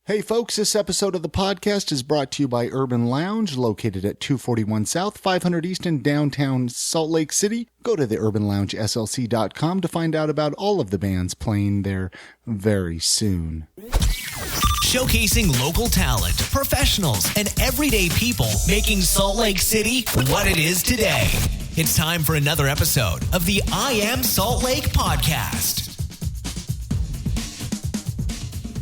Hey folks, this episode of the podcast is brought to you by Urban Lounge, located at 241 South, 500 East in downtown Salt Lake City. Go to theurbanloungeslc.com to find out about all of the bands playing there very soon. Showcasing local talent, professionals, and everyday people making Salt Lake City what it is today. It's time for another episode of the I Am Salt Lake podcast.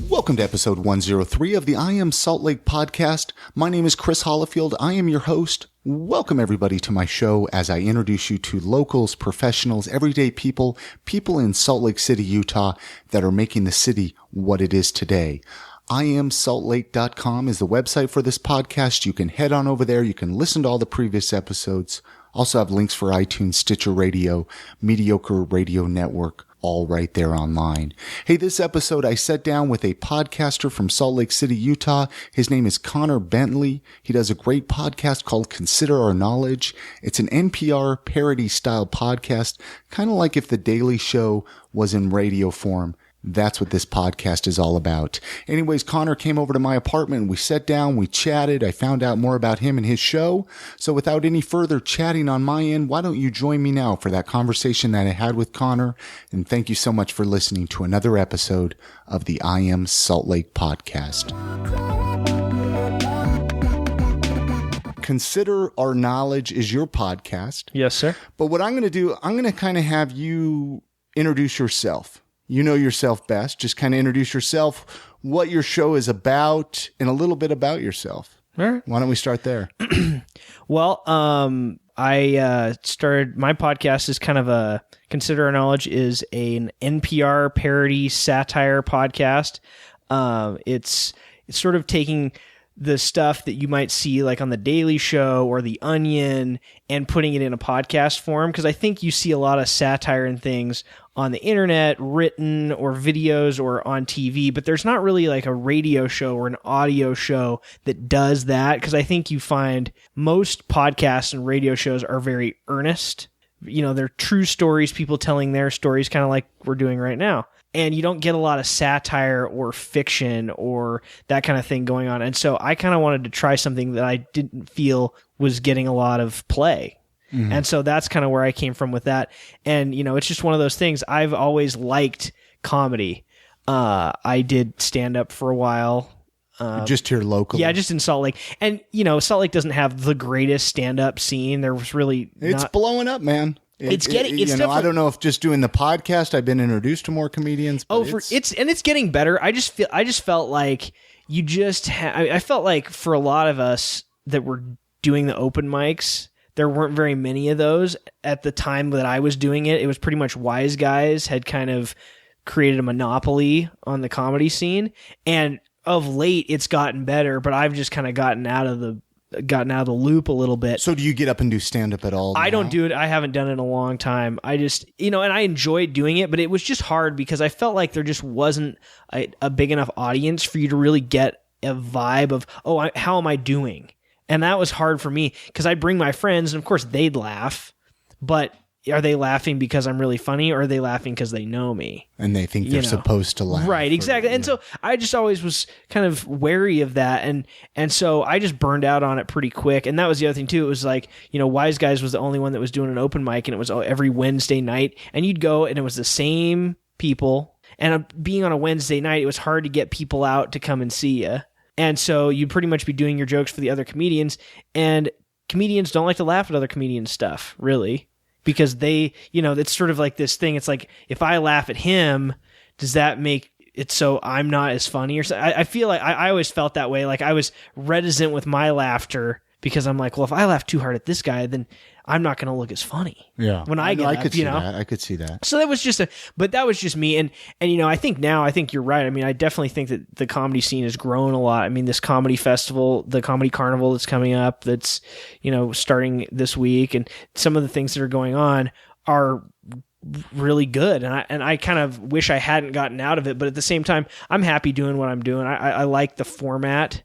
Welcome to episode 103 of the I Am Salt Lake podcast. My name is Chris Hollifield. I am your host. Welcome everybody to my show as I introduce you to locals, professionals, everyday people, people in Salt Lake City, Utah that are making the city what it is today. IamSaltLake.com is the website for this podcast. You can head on over there. You can listen to all the previous episodes. Also have links for iTunes, Stitcher Radio, Mediocre Radio Network, all right there online. Hey, this episode I sat down with a podcaster from Salt Lake City, Utah. His name is Conor Bentley. He does a great podcast called Consider Our Knowledge. It's an NPR parody style podcast, kind of like if The Daily Show was in radio form. That's what this podcast is all about. Anyways, Conor came over to my apartment. We sat down, we chatted. I found out more about him and his show. So without any further chatting on my end, why don't you join me now for that conversation that I had with Conor? And thank you so much for listening to another episode of the I Am Salt Lake podcast. Consider Our Knowledge is your podcast. Yes, sir. But what I'm going to do, I'm going to kind of have you introduce yourself. You know yourself best. Just kind of introduce yourself, what your show is about, and a little bit about yourself. All right. Why don't we start there? Well, I started my podcast is kind of a Consider Our Knowledge is an NPR parody satire podcast. It's sort of taking the stuff that you might see like on The Daily Show or The Onion and putting it in a podcast form. Because I think you see a lot of satire and things on the internet, written or videos or on TV, but there's not really like a radio show or an audio show that does that. Because I think you find most podcasts and radio shows are very earnest. You know, they're true stories, people telling their stories, kind of like we're doing right now. And you don't get a lot of satire or fiction or that kind of thing going on. And so I kind of wanted to try something that I didn't feel was getting a lot of play. Mm-hmm. And so that's kind of where I came from with that. And, you know, it's just one of those things. I've always liked comedy. I did stand up for a while. Just here locally. Yeah, just in Salt Lake. And, you know, Salt Lake doesn't have the greatest stand up scene. There was really It's blowing up, man. It's I don't know if just doing the podcast, I've been introduced to more comedians. But it's getting better. I just felt like you just I felt like for a lot of us that were doing the open mics, there weren't very many of those at the time that I was doing it. It was pretty much Wise Guys had kind of created a monopoly on the comedy scene, and of late it's gotten better. But I've just kind of gotten out of the loop a little bit. So do you get up and do stand-up at all? I don't do it. I haven't done it in a long time. I just, you know, and I enjoyed doing it, but it was just hard because I felt like there just wasn't a big enough audience for you to really get a vibe of, how am I doing? And that was hard for me because I'd bring my friends and of course they'd laugh, but are they laughing because I'm really funny or are they laughing because they know me? And they think they're supposed to laugh. Right, exactly. And so I just always was kind of wary of that. And so I just burned out on it pretty quick. And that was the other thing too. It was like, you know, Wise Guys was the only one that was doing an open mic and it was every Wednesday night. And you'd go and it was the same people. And being on a Wednesday night, it was hard to get people out to come and see you. And so you'd pretty much be doing your jokes for the other comedians. And comedians don't like to laugh at other comedians' stuff, really. Because they, you know, it's sort of like this thing. It's like, if I laugh at him, does that make it so I'm not as funny? Or so? I feel like I always felt that way. Like I was reticent with my laughter because I'm like, well, if I laugh too hard at this guy, then I'm not going to look as funny. Yeah. When I get I up, could see that. I could see that. So that was but that was just me. And, you know, I think you're right. I mean, I definitely think that the comedy scene has grown a lot. I mean, this comedy festival, the comedy carnival that's coming up, that's, you know, starting this week, and some of the things that are going on are really good. And I kind of wish I hadn't gotten out of it, but at the same time, I'm happy doing what I'm doing. I like the format.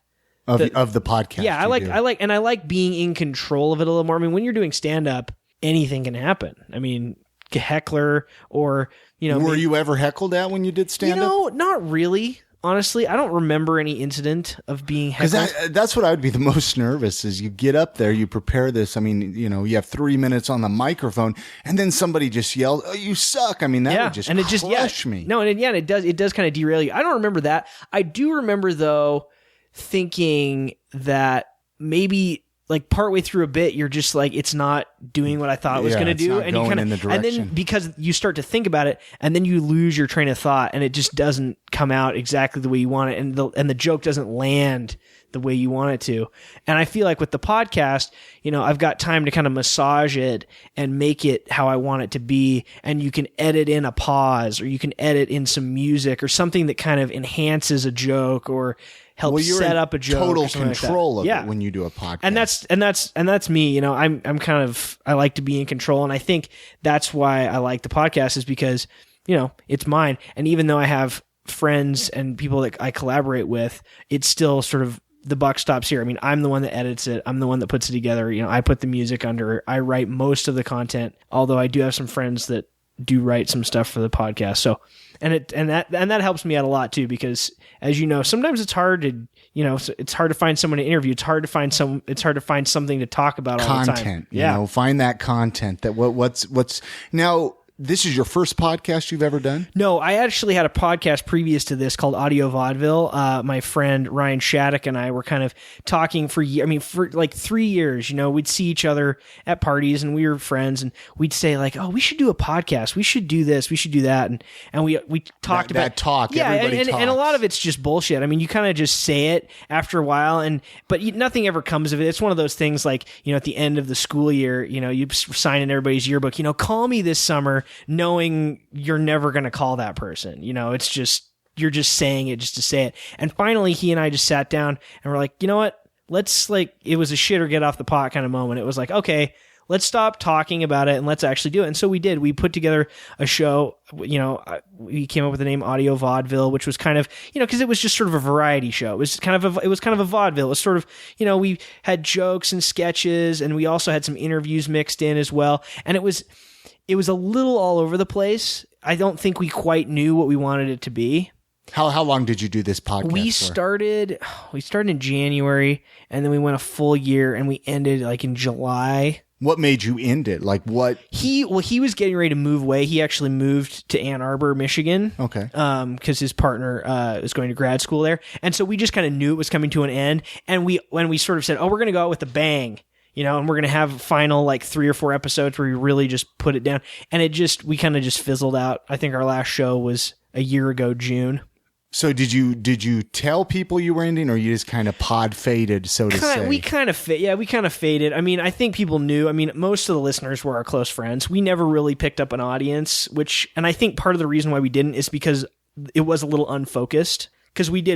Of the podcast. Yeah, I like being in control of it a little more. I mean, when you're doing stand up, anything can happen. I mean, heckler or, you know. Were you ever heckled at when you did stand up? Not really. honestly, I don't remember any incident of being heckled. Because that's what I would be the most nervous is you get up there, you prepare this. I mean, you know, you have 3 minutes on the microphone and then somebody just yells, "Oh, you suck." I mean, that would just crush me. No, and it does kind of derail you. I don't remember that. I do remember though thinking that maybe like partway through a bit, you're just like, it's not doing what I thought it was going to do. And you kind of, and then because you start to think about it and then you lose your train of thought and it just doesn't come out exactly the way you want it. And the joke doesn't land the way you want it to. And I feel like with the podcast, you know, I've got time to kind of massage it and make it how I want it to be. And you can edit in a pause or you can edit in some music or something that kind of enhances a joke or help set up a joke. Total control of it when you do a podcast. And that's me. You know, I'm kind of, I like to be in control. And I think that's why I like the podcast is because, you know, it's mine. And even though I have friends and people that I collaborate with, it's still sort of the buck stops here. I mean, I'm the one that edits it. I'm the one that puts it together. You know, I put the music under, I write most of the content, although I do have some friends that do write some stuff for the podcast. So, and that helps me out a lot too, because as you know, sometimes it's hard to, you know, it's hard to find someone to interview. It's hard to find something to talk about all the time. Content, you know, find that content that what's now. This is your first podcast you've ever done? No, I actually had a podcast previous to this called Audio Vaudeville. My friend Ryan Shattuck and I were kind of talking for like 3 years. You know, we'd see each other at parties and we were friends and we'd say like, "Oh, we should do a podcast. We should do this. We should do that." And we talked about that talk. Yeah, everybody and a lot of it's just bullshit. I mean, you kind of just say it after a while, but nothing ever comes of it. It's one of those things like, you know, at the end of the school year, you know, you sign in everybody's yearbook. You know, call me this summer, knowing you're never going to call that person. You know, it's just, you're just saying it just to say it. And finally, he and I just sat down and we're like, you know what? Let's it was a shit or get off the pot kind of moment. It was like, okay, let's stop talking about it and let's actually do it. And so we did. We put together a show, you know, we came up with the name Audio Vaudeville, which was kind of, you know, because it was just sort of a variety show. It was kind of a vaudeville. It was sort of, you know, we had jokes and sketches and we also had some interviews mixed in as well. And it was a little all over the place. I don't think we quite knew what we wanted it to be. How long did you do this podcast? We started in January and then we went a full year and we ended like in July. What made you end it? Like what? He was getting ready to move away. He actually moved to Ann Arbor, Michigan. Okay. Because his partner was going to grad school there. And so we just kind of knew it was coming to an end. And when we sort of said, "Oh, we're going to go out with a bang," you know, and we're going to have final like 3 or 4 episodes where we really just put it down. And we kind of just fizzled out. I think our last show was a year ago, June. So did you tell people you were ending or you just kind of pod faded, so to say? We kind of faded. I mean, I think people knew. I mean, most of the listeners were our close friends. We never really picked up an audience, and I think part of the reason why we didn't is because it was a little unfocused. Because we'd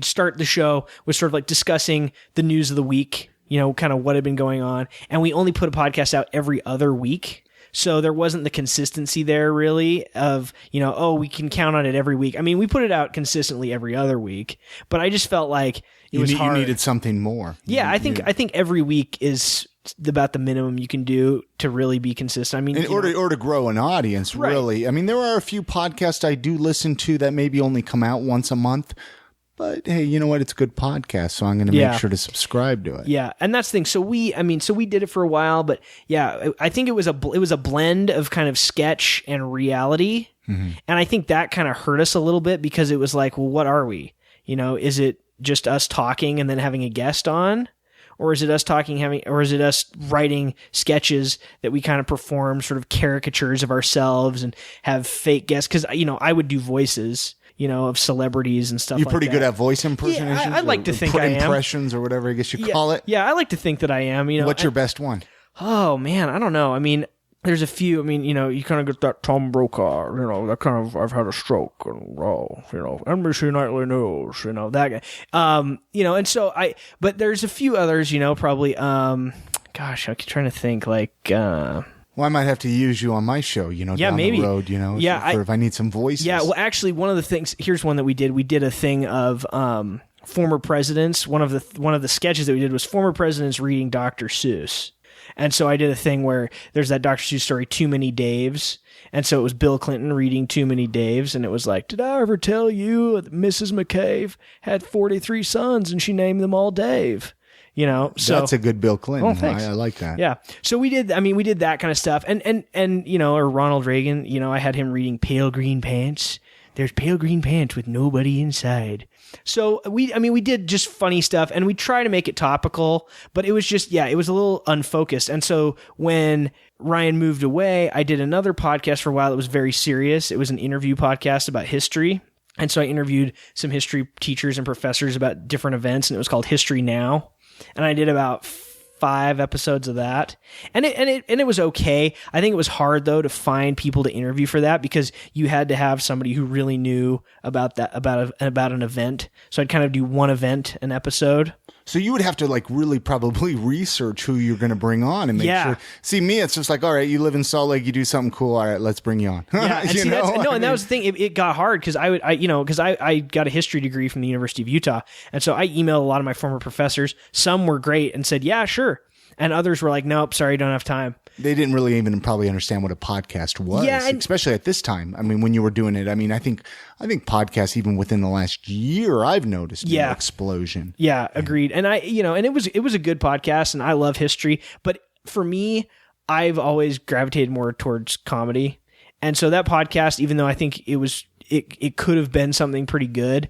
start the show with sort of like discussing the news of the week, you know, kind of what had been going on. And we only put a podcast out every other week. So there wasn't the consistency there really of, you know, oh, we can count on it every week. I mean, we put it out consistently every other week, but I just felt like it was hard. You needed something more. Yeah, I think every week is about the minimum you can do to really be consistent. I mean, or to grow an audience, really. Right. I mean, there are a few podcasts I do listen to that maybe only come out once a month. But hey, you know what? It's a good podcast, so I'm going to make sure to subscribe to it. Yeah, and that's the thing. So we did it for a while, but yeah, I think it was a blend of kind of sketch and reality, and I think that kind of hurt us a little bit because it was like, well, what are we? You know, is it just us talking and then having a guest on, or is it us or is it us writing sketches that we kind of perform sort of caricatures of ourselves and have fake guests? Because you know, I would do voices, you know, of celebrities and stuff like that. You're pretty good at voice impersonations? Yeah, I like to think I am. Impressions or whatever I guess you call it? Yeah, I like to think that I am. You know, what's your best one? Oh, man, I don't know. I mean, there's a few. I mean, you know, you kind of get that Tom Brokaw, you know, that kind of, I've had a stroke, and, you know, NBC Nightly News, you know, that guy. You know, and so but there's a few others, you know, probably, gosh, I'm trying to think, like, well, I might have to use you on my show, you know, down the road, you know, if I need some voices. Yeah, well, actually, one of the things, here's one that we did. We did a thing of former presidents. One of the sketches that we did was former presidents reading Dr. Seuss. And so I did a thing where there's that Dr. Seuss story, Too Many Daves. And so it was Bill Clinton reading Too Many Daves. And it was like, did I ever tell you that Mrs. McCabe had 43 sons and she named them all Dave? You know, so that's a good Bill Clinton. Oh, thanks. I like that. Yeah. So we did that kind of stuff. And, you know, or Ronald Reagan, you know, I had him reading Pale Green Pants. There's pale green pants with nobody inside. So we did just funny stuff, and we try to make it topical, but it was just, it was a little unfocused. And so when Ryan moved away, I did another podcast for a while that was very serious. It was an interview podcast about history. And so I interviewed some history teachers and professors about different events, and it was called History Now. And I did about 5 episodes of that, and it was okay. I think it was hard though to find people to interview for that, because you had to have somebody who really knew about an event. So I'd kind of do one event an episode. So you would have to like really probably research who you're going to bring on and make sure. See, me, it's just like, all right, you live in Salt Lake, you do something cool. All right, let's bring you on. Yeah, and that was the thing. It got hard because I got a history degree from the University of Utah, and so I emailed a lot of my former professors. Some were great and said, yeah, sure. And others were like, nope, sorry, don't have time. They didn't really even probably understand what a podcast was, especially at this time. I mean, when you were doing it, I mean, I think podcasts, even within the last year, I've noticed an explosion. Yeah, agreed. And and it was a good podcast, and I love history. But for me, I've always gravitated more towards comedy. And so that podcast, even though I think it could have been something pretty good,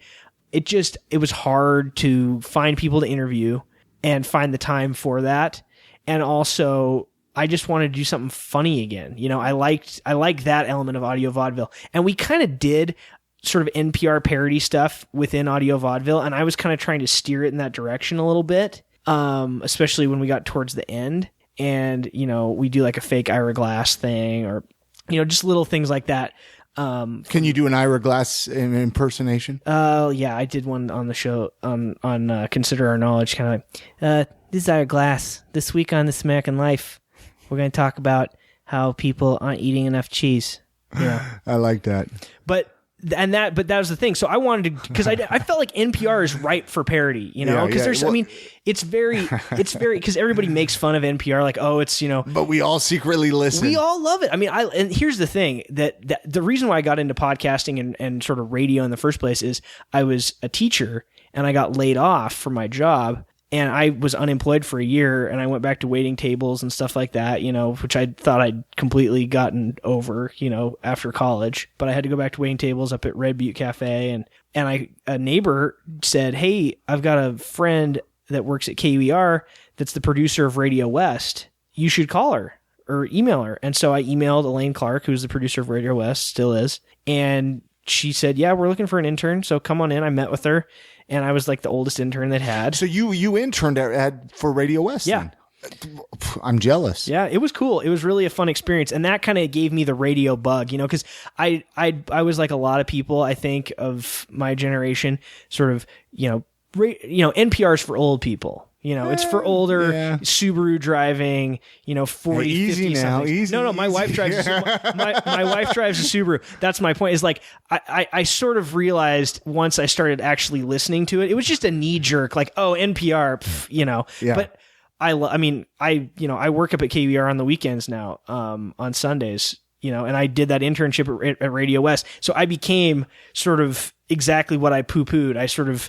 it was hard to find people to interview and find the time for that. And also, I just wanted to do something funny again. You know, I liked that element of audio vaudeville. And we kind of did sort of NPR parody stuff within audio vaudeville, and I was kind of trying to steer it in that direction a little bit, especially when we got towards the end. And, you know, we do like a fake Ira Glass thing, or, you know, just little things like that. Can you do an Ira Glass impersonation? Yeah, I did one on the show on Consider Our Knowledge, kind of like, this is Ira Glass. This week on This American Life, we're going to talk about how people aren't eating enough cheese. Yeah, I like that. But that was the thing. So I wanted to, because I felt like NPR is ripe for parody, you know, because it's very, because everybody makes fun of NPR, like, oh, it's, you know, but we all secretly listen. We all love it. I mean, and here's the thing that the reason why I got into podcasting and sort of radio in the first place is I was a teacher and I got laid off from my job. And I was unemployed for a year, and I went back to waiting tables and stuff like that, you know, which I thought I'd completely gotten over, you know, after college. But I had to go back to waiting tables up at Red Butte Cafe, and a neighbor said, hey, I've got a friend that works at KUER that's the producer of Radio West. You should call her or email her. And so I emailed Elaine Clark, who's the producer of Radio West, still is, and she said, yeah, we're looking for an intern, so come on in. I met with her. And I was like the oldest intern that had. So you interned for Radio West? Yeah. Then? I'm jealous. Yeah, it was cool. It was really a fun experience. And that kind of gave me the radio bug, you know, because I was like a lot of people, I think, of my generation, sort of, NPR's for old people. You know, it's for older, Subaru driving, 40, easy 50 now, something. easy. No, my wife drives my wife drives a Subaru. That's my point, is like, I sort of realized once I started actually listening to it, it was just a knee jerk, like, oh, NPR, Yeah. But I work up at KUER on the weekends now, on Sundays, and I did that internship at Radio West. So I became sort of exactly what I poo-pooed. I sort of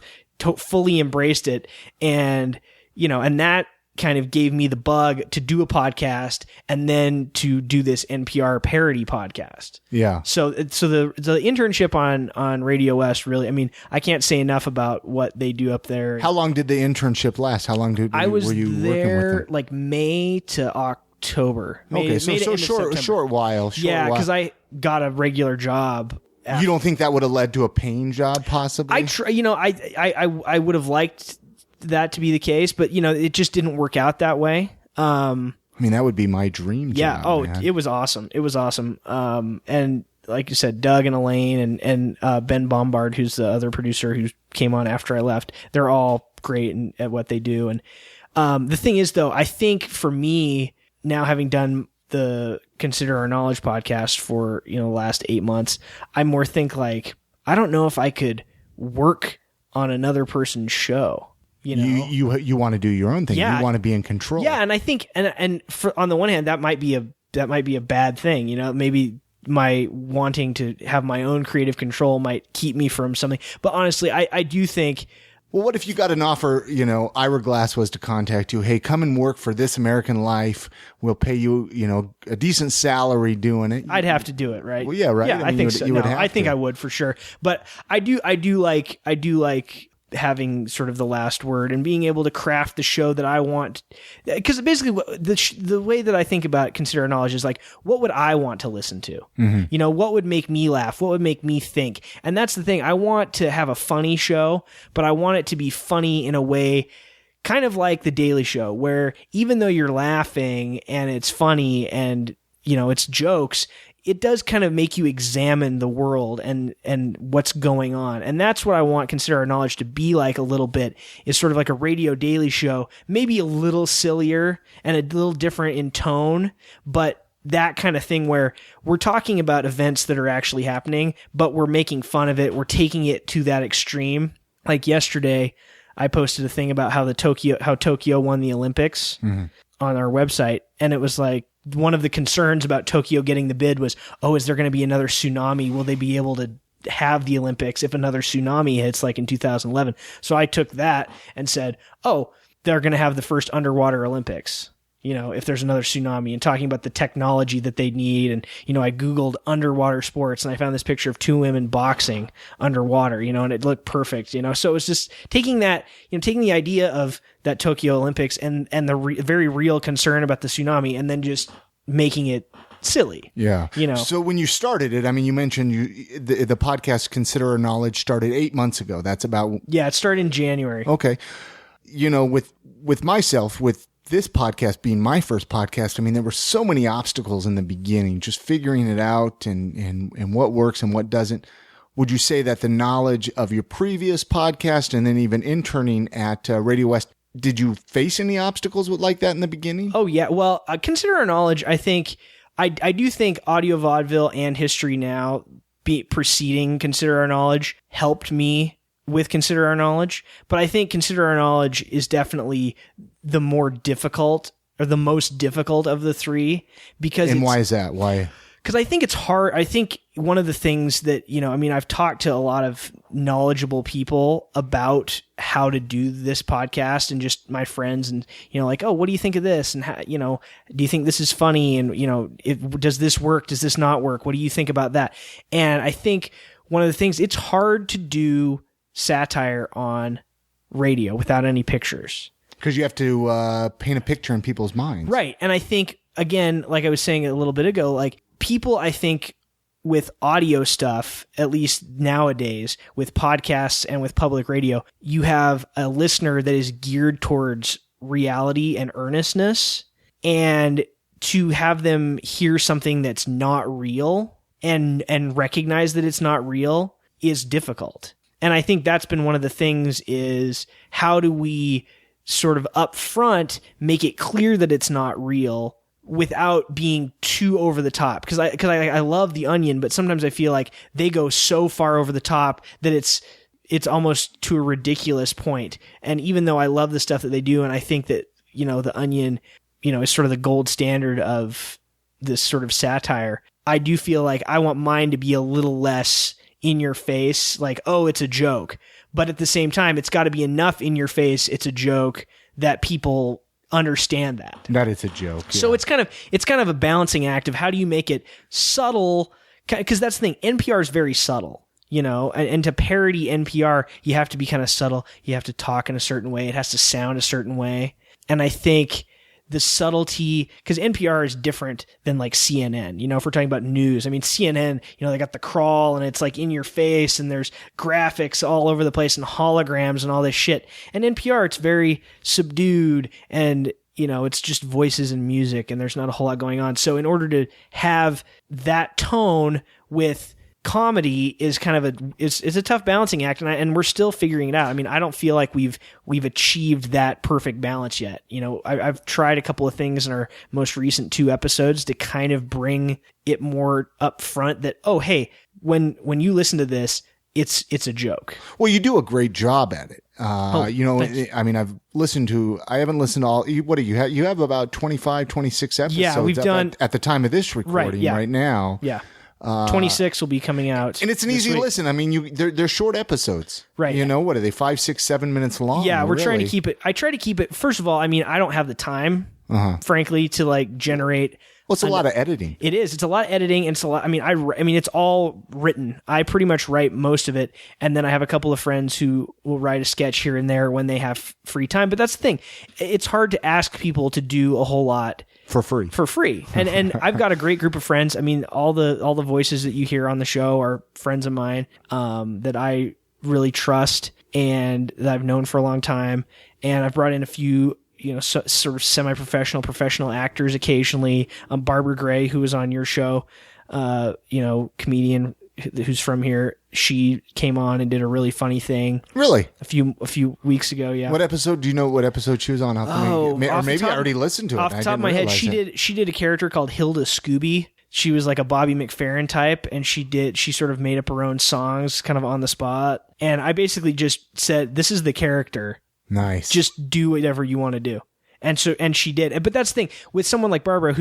fully embraced it. And that kind of gave me the bug to do a podcast and then to do this NPR parody podcast. Yeah. So the internship on Radio West, really, I mean, I can't say enough about what they do up there. How long did the internship last? How long were you working with them? Like May to October. So short while. Yeah, because I got a regular job. You don't think that would have led to a paying job, possibly? I would have liked that to be the case, but it just didn't work out that way. I mean, that would be my dream job. Yeah. Oh, man. It was awesome. It was awesome. And like you said, Doug and Elaine and Ben Bombard, who's the other producer who came on after I left, they're all great at what they do. And the thing is, though, I think for me now, having done the Consider Our Knowledge podcast for the last 8 months, I more think like, I don't know if I could work on another person's show. You know, you want to do your own thing. Yeah. You want to be in control. Yeah, and I think, and on the one hand, that might be a bad thing. You know, maybe my wanting to have my own creative control might keep me from something. But honestly, I do think. Well, what if you got an offer, you know, Ira Glass was to contact you, hey, come and work for This American Life. We'll pay you, you know, a decent salary doing it. I'd have to do it, right? Well, yeah, right. Yeah, I think so. You would have I think to. I would for sure. But I do like having sort of the last word and being able to craft the show that I want. Because basically the way that I think about Consider Our Knowledge is like, what would I want to listen to? Mm-hmm. You know, what would make me laugh? What would make me think? And that's the thing. I want to have a funny show, but I want it to be funny in a way kind of like The Daily Show, where even though you're laughing and it's funny and, you know, it's jokes, it does kind of make you examine the world and what's going on. And that's what I want Consider Our Knowledge to be like a little bit, is sort of like a radio daily show, maybe a little sillier and a little different in tone, but that kind of thing where we're talking about events that are actually happening, but we're making fun of it. We're taking it to that extreme. Like yesterday, I posted a thing about how Tokyo won the Olympics on our website. And it was like, one of the concerns about Tokyo getting the bid was, oh, is there going to be another tsunami? Will they be able to have the Olympics if another tsunami hits like in 2011? So I took that and said, oh, they're going to have the first underwater Olympics, you know, if there's another tsunami, and talking about the technology that they need. And, you know, I Googled underwater sports and I found this picture of two women boxing underwater, you know, and it looked perfect, you know. So it was just taking that, you know, taking the idea of that Tokyo Olympics and the very real concern about the tsunami, and then just making it silly. Yeah. You know. So when you started it, I mean, you mentioned the podcast Consider Our Knowledge started 8 months ago. That's about. Yeah, it started in January. Okay. You know, with myself, with this podcast being my first podcast, I mean, there were so many obstacles in the beginning, just figuring it out and what works and what doesn't. Would you say that the knowledge of your previous podcast and then even interning at Radio West, did you face any obstacles like that in the beginning? Oh, yeah. Well, Consider Our Knowledge, I think, I do think Audio Vaudeville and History Now preceding Consider Our Knowledge helped me with Consider Our Knowledge. But I think Consider Our Knowledge is definitely the more difficult, or the most difficult of the three. And why is that? Why? Because I think it's hard. I think one of the things that, you know, I mean, I've talked to a lot of knowledgeable people about how to do this podcast, and just my friends, and, you know, like, oh, what do you think of this? And how, you know, do you think this is funny? And, you know, does this work? Does this not work? What do you think about that? And I think one of the things, it's hard to do satire on radio without any pictures. Because you have to paint a picture in people's minds. Right. And I think, again, like I was saying a little bit ago, like, people, I think, with audio stuff, at least nowadays, with podcasts and with public radio, you have a listener that is geared towards reality and earnestness, and to have them hear something that's not real and recognize that it's not real is difficult. And I think that's been one of the things, is how do we sort of up front make it clear that it's not real without being too over the top? Because I love The Onion, but sometimes I feel like they go so far over the top that it's almost to a ridiculous point. And even though I love the stuff that they do, and I think that, you know, The Onion, you know, is sort of the gold standard of this sort of satire, I do feel like I want mine to be a little less in your face, like, oh, it's a joke. But at the same time, it's got to be enough in your face, it's a joke, that people understand that it's a joke. Yeah. So it's kind of a balancing act of how do you make it subtle, because that's the thing, NPR is very subtle, you know, and to parody NPR, you have to be kind of subtle, you have to talk in a certain way, it has to sound a certain way. And I think the subtlety, because NPR is different than like CNN, you know, if we're talking about news. I mean, CNN, you know, they got the crawl and it's like in your face and there's graphics all over the place and holograms and all this shit. And NPR, it's very subdued and, you know, it's just voices and music and there's not a whole lot going on. So in order to have that tone with comedy is kind of it's a tough balancing act, and we're still figuring it out. I mean, I don't feel like we've achieved that perfect balance yet. You know, I've tried a couple of things in our most recent 2 episodes to kind of bring it more up front that, oh, hey, when you listen to this, it's a joke. Well, you do a great job at it. Thanks. I mean, I haven't listened to all, what do you have? You have about 25, 26 episodes. Yeah, we've done at the time of this recording right now. Yeah. 26 will be coming out. And it's an easy listen. I mean, they're short episodes. Right. You know, what are they, 5, 6, 7 minutes long? Yeah, we're really? trying to keep it. I try to keep it. First of all, I mean, I don't have the time, frankly, to like generate. Well, it's a lot of editing. It is. It's a lot of editing, and it's a lot. I mean, it's all written. I pretty much write most of it, and then I have a couple of friends who will write a sketch here and there when they have free time. But that's the thing; it's hard to ask people to do a whole lot for free. And I've got a great group of friends. I mean, all the voices that you hear on the show are friends of mine that I really trust and that I've known for a long time. And I've brought in a few, sort of semi-professional, professional actors occasionally. Barbara Gray, who was on your show, comedian who's from here. She came on and did a really funny thing. Really? A few weeks ago, yeah. What episode? Do you know what episode she was on? Or maybe I already listened to it. Off the top of my head, she did a character called Hilda Scooby. She was like a Bobby McFerrin type, and she sort of made up her own songs kind of on the spot. And I basically just said, this is the character. Nice. Just do whatever you want to do. And she did. But that's the thing with someone like Barbara,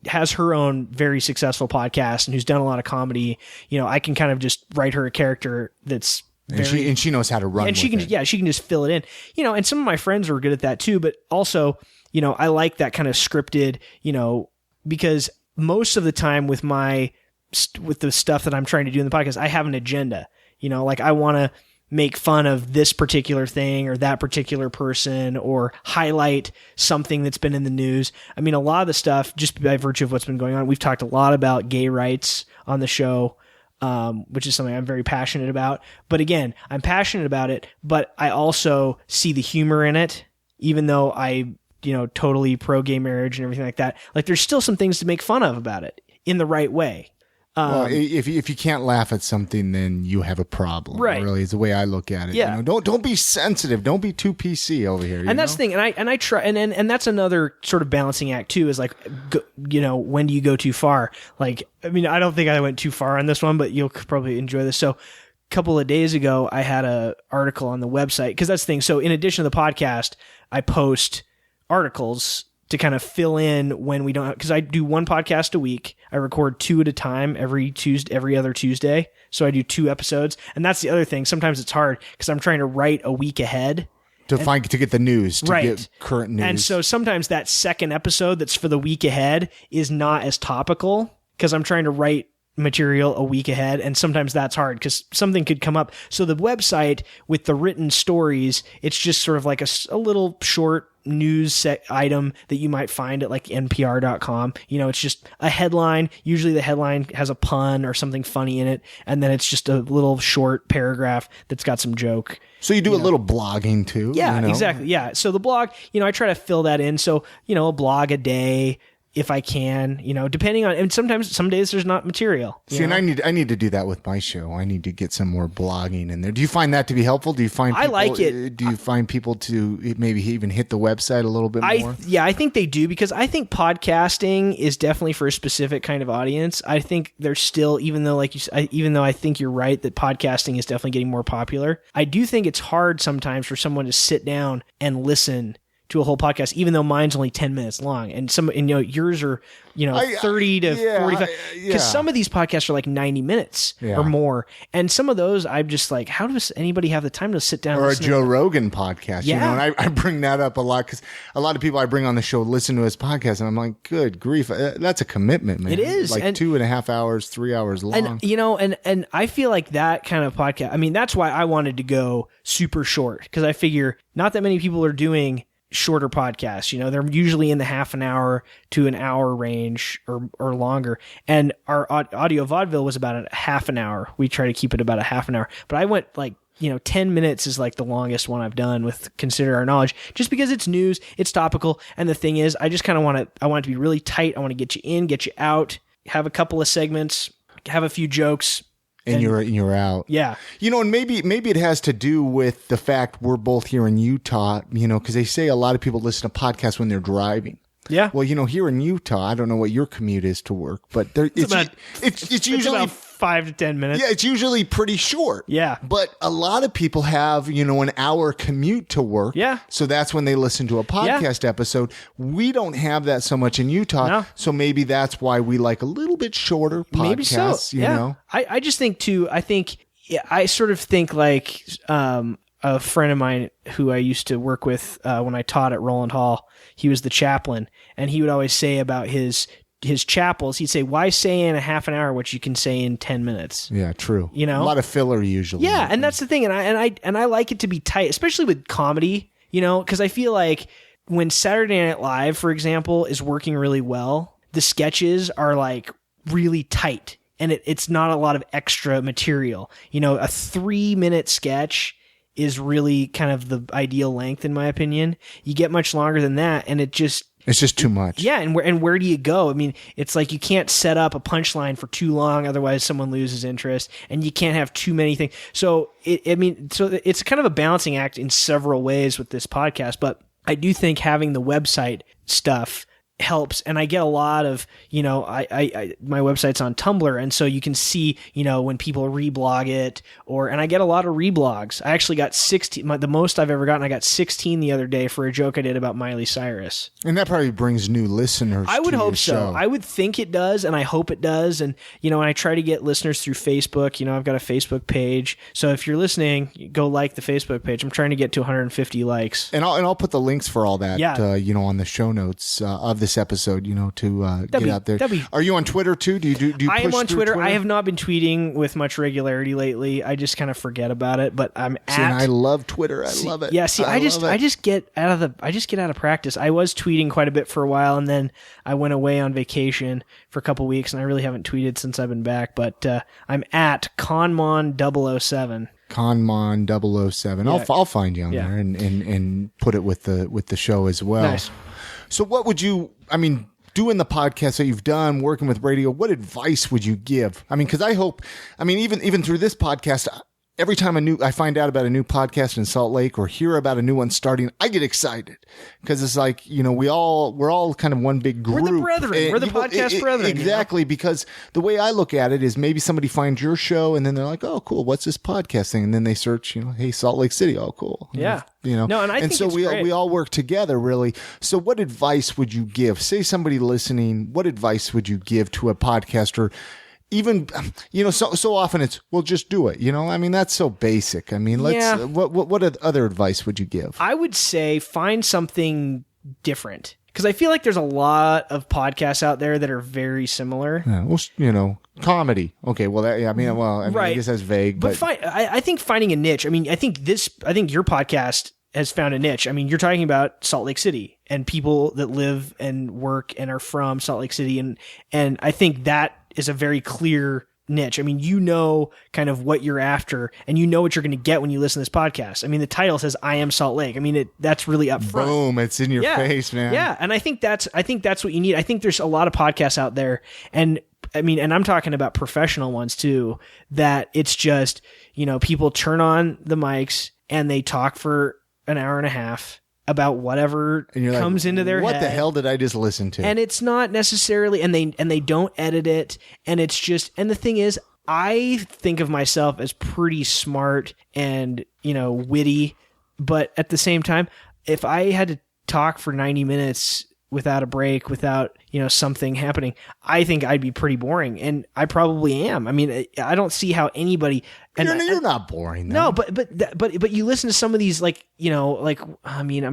has her own very successful podcast and who's done a lot of comedy. I can kind of just write her a character that's very, and she knows how to run. And she can just fill it in. And some of my friends are good at that too. But also, I like that kind of scripted. Because most of the time with the stuff that I'm trying to do in the podcast, I have an agenda. Like I want to make fun of this particular thing or that particular person or highlight something that's been in the news. I mean, a lot of the stuff, just by virtue of what's been going on, we've talked a lot about gay rights on the show, which is something I'm very passionate about. But again, I'm passionate about it, but I also see the humor in it, even though I, totally pro gay marriage and everything like that. Like there's still some things to make fun of about it in the right way. Well, if you can't laugh at something, then you have a problem. Right. Really, is the way I look at it. Yeah. Don't be sensitive. Don't be too PC over here. And that's the thing. And I try. And that's another sort of balancing act too. Is like, when do you go too far? Like, I mean, I don't think I went too far on this one, but you'll probably enjoy this. So, a couple of days ago, I had a article on the website because that's the thing. So, in addition to the podcast, I post articles to kind of fill in when we don't have, because I do one podcast a week. I record 2 at a time every other Tuesday. So I do 2 episodes. And that's the other thing. Sometimes it's hard because I'm trying to write a week ahead. To get the news, to right. get current news. And so sometimes that second episode that's for the week ahead is not as topical because I'm trying to write material a week ahead, and sometimes that's hard because something could come up. So the website with the written stories, it's just sort of like a little short news item that you might find at like npr.com. It's just a headline. Usually the headline has a pun or something funny in it, and then it's just a little short paragraph that's got some joke. So you do a little blogging too? Yeah, exactly. Yeah. So the blog, I try to fill that in. So, a blog a day, if I can, depending on, and sometimes some days there's not material. See, and I need to do that with my show. I need to get some more blogging in there. Do you find that to be helpful? Do you find people, I like it. Do you find people to maybe even hit the website a little bit more? Yeah, I think they do, because I think podcasting is definitely for a specific kind of audience. I think there's still, even though I think you're right that podcasting is definitely getting more popular, I do think it's hard sometimes for someone to sit down and listen to a whole podcast, even though mine's only 10 minutes long, and yours are 30 to 45, because some of these podcasts are like 90 minutes or more, and some of those I'm just like, how does anybody have the time to sit down or a Joe Rogan podcast? And I bring that up a lot because a lot of people I bring on the show listen to his podcast, and I'm like, good grief, that's a commitment, man. It is like 2.5 hours, 3 hours long, and I feel like that kind of podcast, I mean, that's why I wanted to go super short, because I figure not that many people are doing shorter podcasts. They're usually in the half an hour to an hour range or longer. And our audio vaudeville was about a half an hour. We try to keep it about a half an hour, but I went like, 10 minutes is like the longest one I've done with Consider Our Knowledge, just because it's news, it's topical. And the thing is, I just kind of I want it to be really tight. I want to get you in, get you out, have a couple of segments, have a few jokes, and you're out. Yeah. And maybe it has to do with the fact we're both here in Utah, because they say a lot of people listen to podcasts when they're driving. Yeah. Well, here in Utah, I don't know what your commute is to work, but it's usually 5 to 10 minutes. Yeah, it's usually pretty short. Yeah. But a lot of people have, an hour commute to work. Yeah. So that's when they listen to a podcast episode. We don't have that so much in Utah. No. So maybe that's why we like a little bit shorter podcasts, Maybe so. you know? I just think too, I sort of think like a friend of mine who I used to work with when I taught at Roland Hall, he was the chaplain, and he would always say about his chapels, he'd say, why say in a half an hour what you can say in 10 minutes? Yeah, true. You know? A lot of filler usually. Yeah, and that's the thing, and I like it to be tight, especially with comedy, because I feel like when Saturday Night Live, for example, is working really well, the sketches are like really tight, and it's not a lot of extra material. A 3-minute sketch is really kind of the ideal length, in my opinion. You get much longer than that, and it's just too much. Yeah, and where do you go? I mean, it's like you can't set up a punchline for too long, otherwise someone loses interest, and you can't have too many things. So it's kind of a balancing act in several ways with this podcast, but I do think having the website stuff helps, and I get a lot of my website's on Tumblr, and so you can see when people reblog it, and I get a lot of reblogs. I actually got 16, the most I've ever gotten. I got 16 the other day for a joke I did about Miley Cyrus, and that probably brings new listeners. I would hope so. Show. I would think it does, and I hope it does. And and I try to get listeners through Facebook. I've got a Facebook page, so if you're listening, go like the Facebook page. I'm trying to get to 150 likes, and I'll put the links for all that. On the show notes of this episode, to get out there. Are you on Twitter too? Do you I am on Twitter? I have not been tweeting with much regularity lately. I just kind of forget about it, but I'm and I love Twitter. I love it. Yeah, I just get out of practice. I was tweeting quite a bit for a while, and then I went away on vacation for a couple weeks, and I really haven't tweeted since I've been back, but I'm at Conmon007. Conmon007. Yeah. I'll find you on there and put it with the show as well. Nice. So what would you, doing the podcast that you've done, working with radio, what advice would you give? Because even through this podcast, every time I find out about a new podcast in Salt Lake or hear about a new one starting, I get excited because it's like, we're all kind of one big group. We're the brethren. We're the podcast brethren. Exactly. Because the way I look at it is maybe somebody finds your show and then they're like, oh, cool. What's this podcast thing? And then they search, hey, Salt Lake City. Oh, cool. Yeah. No, and I think so we all work together really. So what advice would you give? Say somebody listening, what advice would you give to a podcaster? Even, so often it's, well, just do it. That's so basic. What other advice would you give? I would say find something different. Because I feel like there's a lot of podcasts out there that are very similar. Yeah, well, comedy. Okay, well, right. I guess that's vague. But I think finding a niche. I think your podcast has found a niche. You're talking about Salt Lake City and people that live and work and are from Salt Lake City, and I think that is a very clear niche. Kind of what you're after, and what you're going to get when you listen to this podcast. The title says "I am Salt Lake." That's really upfront. Boom! It's in your face, man. Yeah, and I think that's what you need. I think there's a lot of podcasts out there, and I'm talking about professional ones too. That it's just people turn on the mics and they talk for an hour and a half about whatever comes into their head. What the hell did I just listen to? And it's not necessarily, and they don't edit it, and it's just, and the thing is, I think of myself as pretty smart and, witty, but at the same time, if I had to talk for 90 minutes without a break, without, something happening, I think I'd be pretty boring. And I probably am. I don't see how anybody... You're not boring, though. No, but you listen to some of these, I'm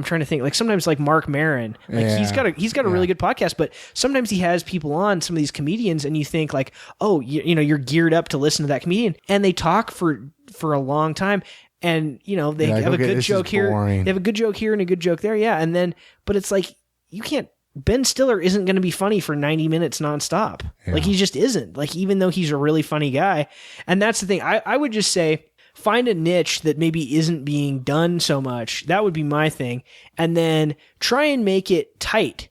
trying to think, like sometimes like Mark Maron, he's got a really good podcast, but sometimes he has people on, some of these comedians, and you think like, oh, you're geared up to listen to that comedian, and they talk for a long time. And, they have a good joke here. They have a good joke here and a good joke there. Yeah. And then, but it's like, you can't, Ben Stiller isn't going to be funny for 90 minutes nonstop. Yeah. Like he just isn't, like, even though he's a really funny guy. And that's the thing. I would just say, find a niche that maybe isn't being done so much. That would be my thing. And then try and make it tight,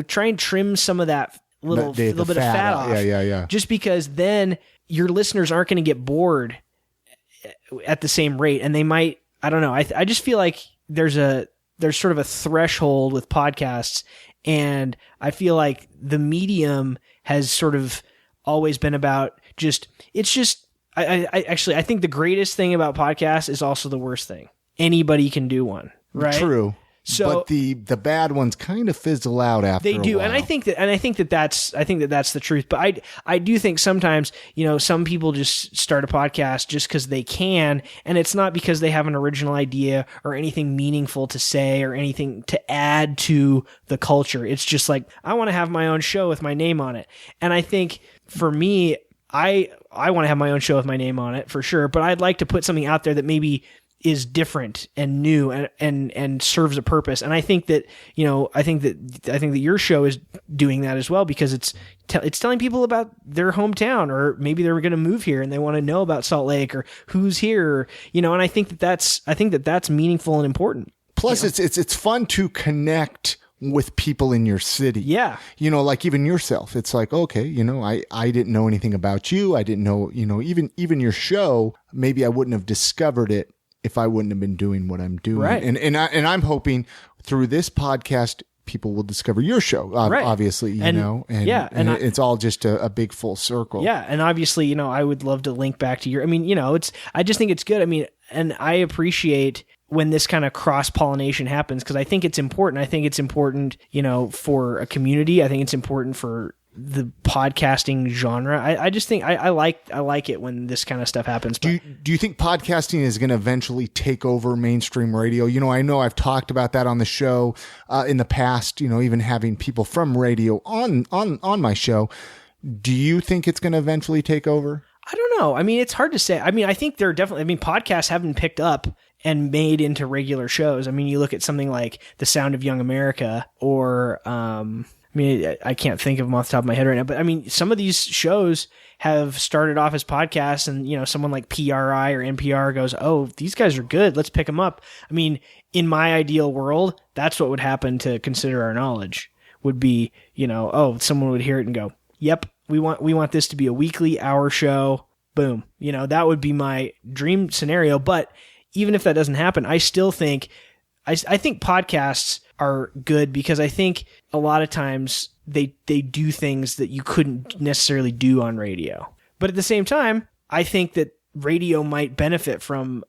try and trim some of that little bit of fat off. Yeah. Just because then your listeners aren't going to get bored at the same rate. And they might, I don't know. I just feel like there's sort of a threshold with podcasts, and I feel like the medium has sort of always been about I think the greatest thing about podcasts is also the worst thing. Anybody can do one, right? True. So, but the bad ones kind of fizzle out after they do, a while. and I think that that's the truth. But I do think sometimes, some people just start a podcast just because they can, and it's not because they have an original idea or anything meaningful to say or anything to add to the culture. It's just like, I want to have my own show with my name on it. And I think for me, I want to have my own show with my name on it for sure, but I'd like to put something out there that maybe is different and new and serves a purpose. And I think that, I think that your show is doing that as well, because it's telling people about their hometown, or maybe they're going to move here and they want to know about Salt Lake or who's here, and I think that's meaningful and important. Plus it's fun to connect with people in your city. Yeah. Like even yourself, it's like, okay, I didn't know anything about you. I didn't know, even your show, maybe I wouldn't have discovered it if I wouldn't have been doing what I'm doing. Right. And I'm hoping through this podcast, people will discover your show, right. Obviously, and it's all just a big full circle. Yeah. And obviously, I would love to link back to I just think it's good. And I appreciate when this kind of cross-pollination happens, because I think it's important. I think it's important, for a community. I think it's important for the podcasting genre. I just think I like it when this kind of stuff happens. Do you think podcasting is going to eventually take over mainstream radio? I know I've talked about that on the show in the past, even having people from radio on my show. Do you think it's going to eventually take over? I don't know. It's hard to say. I think they're definitely, podcasts have been picked up and made into regular shows. You look at something like The Sound of Young America, or, I can't think of them off the top of my head right now, but some of these shows have started off as podcasts, and, someone like PRI or NPR goes, oh, these guys are good, let's pick them up. In my ideal world, that's what would happen to Consider Our Knowledge, would be, someone would hear it and go, yep, we want this to be a weekly hour show. Boom. That would be my dream scenario. But even if that doesn't happen, I still think, I think podcasts are good, because I think a lot of times they do things that you couldn't necessarily do on radio. But at the same time, I think that radio might benefit from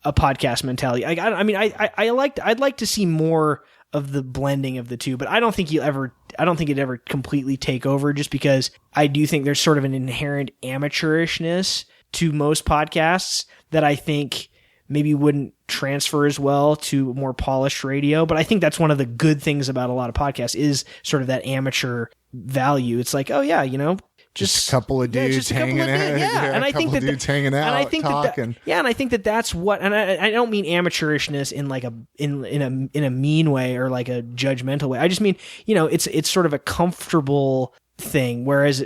a podcast mentality. I'd like to see more of the blending of the two, but I don't think it'd ever completely take over, just because I do think there's sort of an inherent amateurishness to most podcasts that I think maybe wouldn't transfer as well to more polished radio. But I think that's one of the good things about a lot of podcasts, is sort of that amateur value. It's like, oh yeah, just a couple of dudes hanging out. Yeah. And I think that dudes hanging out, and I think talking. And I think that that's what, and I don't mean amateurishness in like in a mean way or like a judgmental way. I just mean, it's sort of a comfortable thing, whereas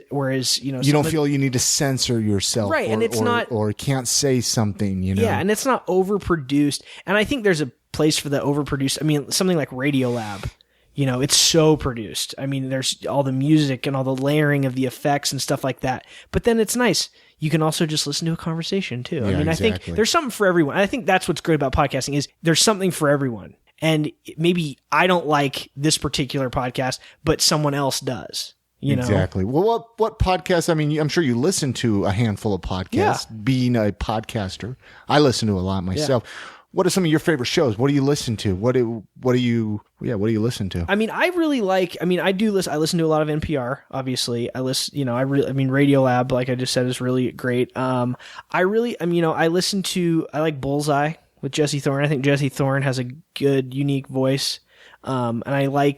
you don't feel you need to censor yourself, right? And it's not, or can't say something, yeah, and it's not overproduced. And I think there's a place for the overproduced. Something like Radiolab, it's so produced. There's all the music and all the layering of the effects and stuff like that. But then it's nice. You can also just listen to a conversation too. Yeah, I think there's something for everyone. I think that's what's great about podcasting, is there's something for everyone. And maybe I don't like this particular podcast, but someone else does. Exactly. Well, what podcasts? I'm sure you listen to a handful of podcasts. Yeah. Being a podcaster, I listen to a lot myself. Yeah. What are some of your favorite shows? What do you listen to? What do you listen to? I really like. I do listen. I listen to a lot of NPR. Obviously, I listen. Radiolab, like I just said, is really great. I listen to. I like Bullseye with Jesse Thorne. I think Jesse Thorne has a good, unique voice. And I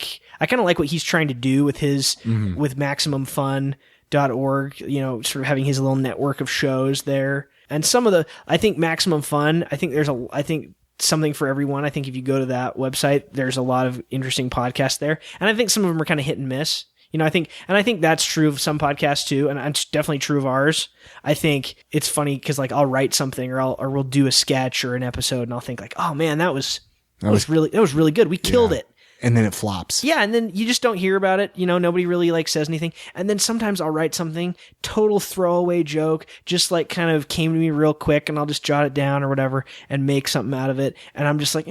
kind of like what he's trying to do with his, with MaximumFun.org, sort of having his little network of shows there. And I think Maximum Fun, I think something for everyone. I think if you go to that website, there's a lot of interesting podcasts there. And I think some of them are kind of hit and miss. I think that's true of some podcasts too. And it's definitely true of ours. I think it's funny because like I'll write something or we'll do a sketch or an episode and I'll think like, oh man, that was really good. We killed it. And then it flops. Yeah, and then you just don't hear about it. Nobody really like says anything. And then sometimes I'll write something, total throwaway joke, just like kind of came to me real quick, and I'll just jot it down or whatever and make something out of it. And I'm just like,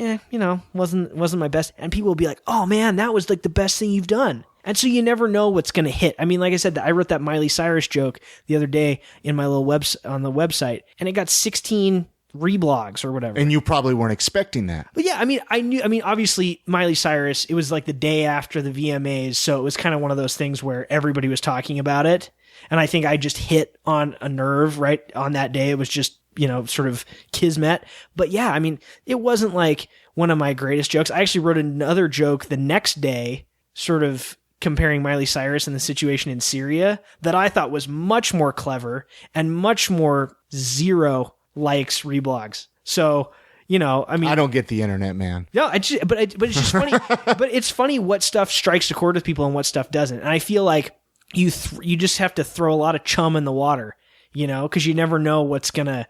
wasn't my best. And people will be like, oh man, that was like the best thing you've done. And so you never know what's going to hit. I mean, like I said, I wrote that Miley Cyrus joke the other day in my little on the website, and it got 16 reblogs or whatever. And you probably weren't expecting that. But yeah, I mean, obviously Miley Cyrus, it was like the day after the VMAs. So it was kind of one of those things where everybody was talking about it. And I think I just hit on a nerve right on that day. It was just, sort of kismet. But yeah, I mean, it wasn't like one of my greatest jokes. I actually wrote another joke the next day, sort of comparing Miley Cyrus and the situation in Syria, that I thought was much more clever and much more zero likes, reblogs. So, I mean, I don't get the internet, man. No, but it's just funny. But it's funny what stuff strikes a chord with people and what stuff doesn't. And I feel like you just have to throw a lot of chum in the water, because you never know what's gonna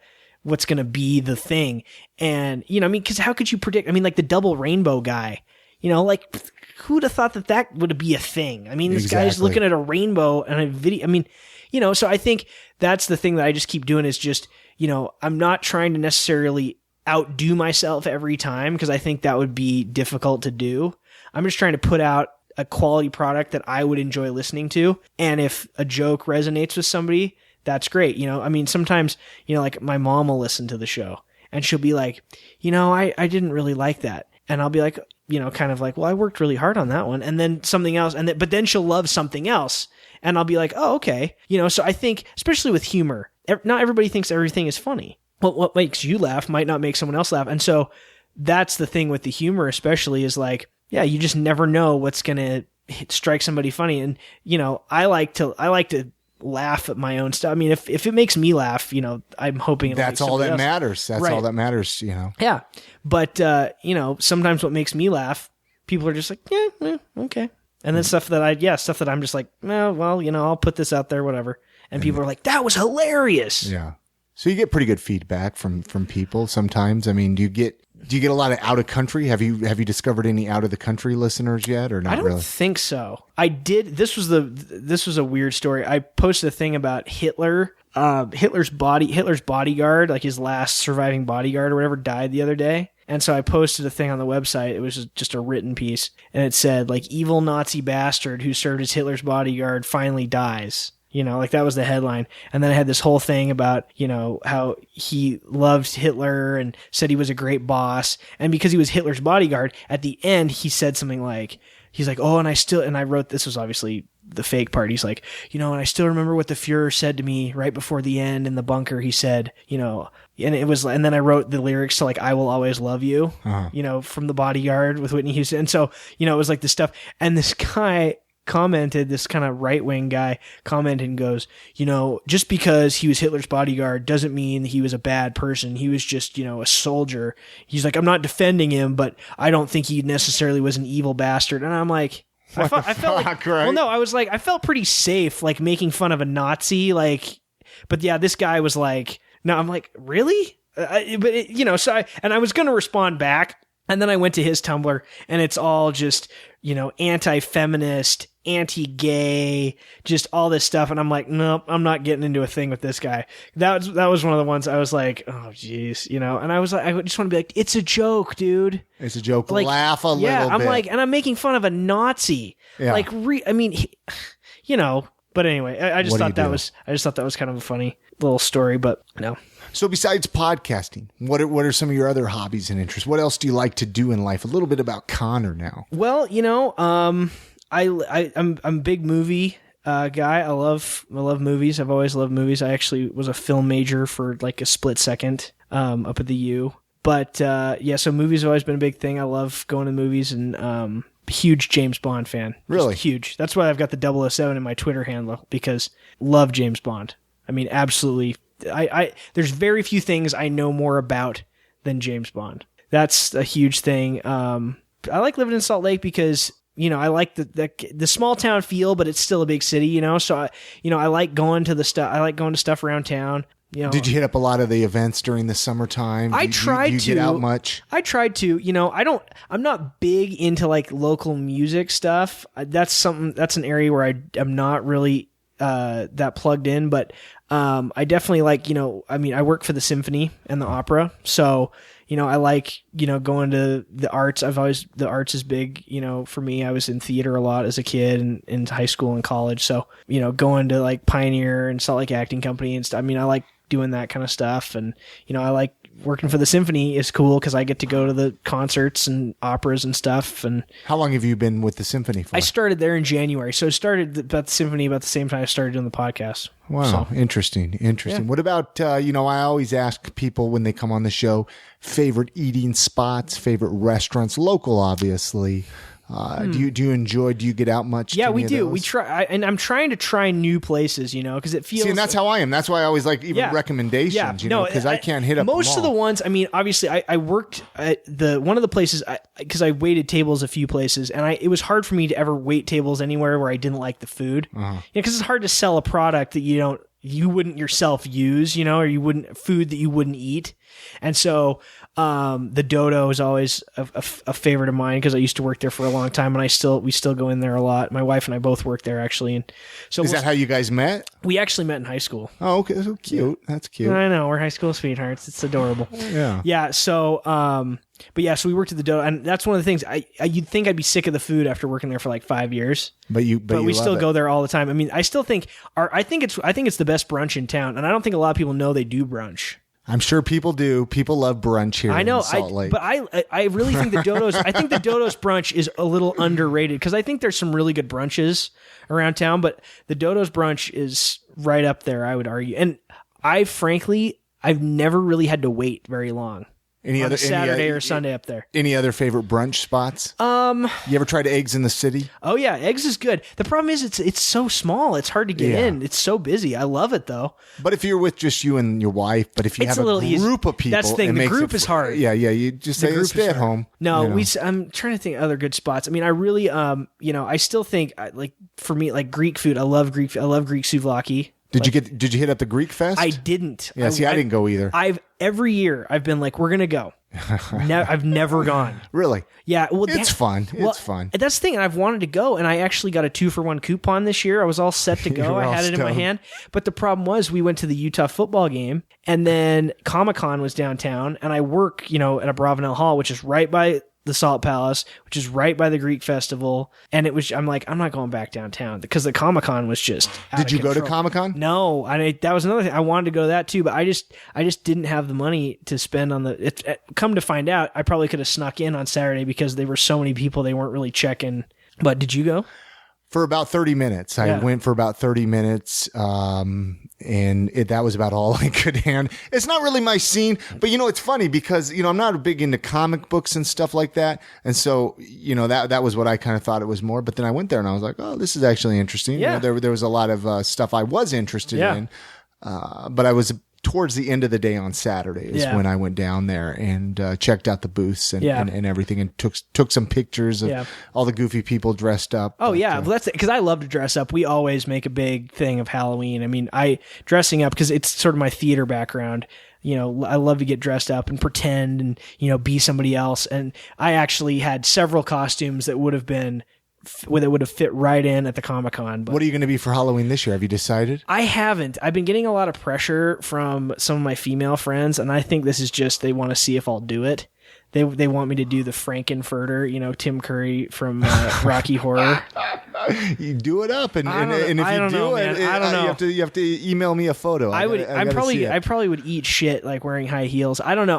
be the thing. And because how could you predict? I mean, like the double rainbow guy, like who'd have thought that would be a thing? I mean, this guy's looking at a rainbow and a video. I mean, so I think that's the thing that I just keep doing is just, I'm not trying to necessarily outdo myself every time, because I think that would be difficult to do. I'm just trying to put out a quality product that I would enjoy listening to. And if a joke resonates with somebody, that's great. I mean, sometimes, like my mom will listen to the show and she'll be like, I didn't really like that. And I'll be like, kind of like, well, I worked really hard on that one. And then something else. But then she'll love something else. And I'll be like, oh, okay. So I think, especially with humor, not everybody thinks everything is funny. What makes you laugh might not make someone else laugh. And so that's the thing with the humor, especially, is like, yeah, you just never know what's going to strike somebody funny. And, I like to laugh at my own stuff. I mean, if it makes me laugh, I'm hoping that's all that matters. That's all that matters, Yeah. But, sometimes what makes me laugh, people are just like, yeah, okay. And then stuff that I'm just like, well, I'll put this out there, whatever. And people are like, that was hilarious. Yeah. So you get pretty good feedback from people sometimes. I mean, do you get a lot of out of country? Have you discovered any out of the country listeners yet, or not really? I don't think so. I did. This was a weird story. I posted a thing about Hitler. Hitler's bodyguard, like his last surviving bodyguard or whatever, died the other day. And so I posted a thing on the website. It was just a written piece, and it said, like, evil Nazi bastard who served as Hitler's bodyguard finally dies. Like that was the headline. And then I had this whole thing about, how he loved Hitler and said he was a great boss. And because he was Hitler's bodyguard, at the end, he said something like, he's like, oh, and I wrote, this was obviously the fake part. He's like, and I still remember what the Fuhrer said to me right before the end in the bunker. He said, and it was, and then I wrote the lyrics to like, I Will Always Love You, from The Bodyguard with Whitney Houston. And so, it was like this stuff. And this guy commented, this kind of right-wing guy commented and goes, just because he was Hitler's bodyguard doesn't mean he was a bad person. He was just, a soldier. He's like, I'm not defending him, but I don't think he necessarily was an evil bastard. And I'm like, I felt like, right? Well, no, I was like, I felt pretty safe, like making fun of a Nazi, like, but yeah, this guy was like, no, I'm like, really? So I was going to respond back. And then I went to his Tumblr, and it's all just, anti-feminist, anti-gay, just all this stuff. And I'm like, nope, I'm not getting into a thing with this guy. That was one of the ones I was like, oh, geez, And I was like, I just want to be like, it's a joke, dude. It's a joke. Like, laugh a little bit. Yeah, I'm like, and I'm making fun of a Nazi. Yeah. Like, But anyway, I just thought that was kind of a funny little story. But no. So besides podcasting, what are some of your other hobbies and interests? What else do you like to do in life? A little bit about Conor now. Well, I'm a big movie guy. I love movies. I've always loved movies. I actually was a film major for like a split second up at the U. But so movies have always been a big thing. I love going to movies, and huge James Bond fan. Really? Just huge. That's why I've got the 007 in my Twitter handle, because love James Bond. I mean, absolutely. There's very few things I know more about than James Bond. That's a huge thing. I like living in Salt Lake because, I like the small town feel, but it's still a big city, so I like going to stuff. I like going to stuff around town. Did you hit up a lot of the events during the summertime? I tried to. Get out much? I tried to. I'm not big into like local music stuff. That's an area where I'm not really that plugged in, but I definitely like, I work for the symphony and the opera, so I like, going to the arts. The arts is big, for me. I was in theater a lot as a kid and in high school and college. So, going to like Pioneer and Salt Lake Acting Company and stuff. I mean, I like doing that kind of stuff. And, I like working for the symphony is cool because I get to go to the concerts and operas and stuff. And how long have you been with the symphony for? I started there in January. So I started about the symphony about the same time I started doing the podcast. Wow. So, interesting. Yeah. What about, I always ask people when they come on the show, favorite eating spots, favorite restaurants, local, obviously. Do you get out much? Yeah, we do. We try, and I'm trying to try new places, because it feels. See, and that's how I am. That's why I always like recommendations, because I can't hit up most of the ones. I mean, obviously, I worked at one of the places because I waited tables a few places, and it was hard for me to ever wait tables anywhere where I didn't like the food. Because it's hard to sell a product that you wouldn't yourself use, or food that you wouldn't eat. And so the Dodo is always a favorite of mine because I used to work there for a long time, and we still go in there a lot. My wife and I both work there actually. And so is that how you guys met? We actually met in high school. Oh, okay, so cute. That's cute. I know, we're high school sweethearts. It's adorable. Yeah. Yeah. So, so we worked at the Dodo, and that's one of the things. You'd think I'd be sick of the food after working there for like 5 years, but we still go there all the time. I mean, I still think I think it's the best brunch in town, and I don't think a lot of people know they do brunch. I'm sure people do. People love brunch here in Salt Lake. But I really think the Dodo's. I think the Dodo's brunch is a little underrated because I think there's some really good brunches around town, but the Dodo's brunch is right up there, I would argue. And I've never really had to wait very long. Saturday or Sunday up there. Any other favorite brunch spots? You ever tried Eggs in the City? Oh yeah, Eggs is good. The problem is it's so small. It's hard to get in. It's so busy. I love it though. But if you're with just you and your wife, but if you have a group of people, that's the thing. The group is hard. Yeah. You just stay at home. No, I'm trying to think of other good spots. I mean, I really, I still think for me, like Greek food. I love Greek souvlaki. Did you hit up the Greek Fest? I didn't. Yeah, I didn't go either. Every year I've been like, we're gonna go. I've never gone. Really? Yeah. Well, it's fun. It's fun. That's the thing. And I've wanted to go, and I actually got a 2-for-1 coupon this year. I was all set to go. I had it in my hand. But the problem was we went to the Utah football game, and then Comic-Con was downtown, and I work, at a Bravenel Hall, which is right by the Salt Palace, which is right by the Greek Festival. And I'm like, I'm not going back downtown because the Comic-Con was just out Did you of control. go to Comic-Con? No. That was another thing. I wanted to go to that too, but I just didn't have the money to spend on come to find out, I probably could have snuck in on Saturday because there were so many people, they weren't really checking. But did you go? For about 30 minutes. I went for about 30 minutes. That was about all I could hand. It's not really my scene, but it's funny because, I'm not big into comic books and stuff like that. And so, that was what I kind of thought it was more. But then I went there and I was like, oh, this is actually interesting. Yeah. There was a lot of stuff I was interested in. But I was towards the end of the day on Saturday is when I went down there and checked out the booths and everything and took some pictures of all the goofy people dressed up. Oh, well, that's because I love to dress up. We always make a big thing of Halloween. I mean, dressing up because it's sort of my theater background. I love to get dressed up and pretend and, be somebody else. And I actually had several costumes that would have fit right in at the Comic-Con. But what are you going to be for Halloween this year? Have you decided? I haven't. I've been getting a lot of pressure from some of my female friends, and I think this is just they want to see if I'll do it. They want me to do the Frankenfurter, Tim Curry from Rocky Horror. You do it up, and if you do it, I don't know. You have to email me a photo. I probably would eat shit like wearing high heels. I don't know.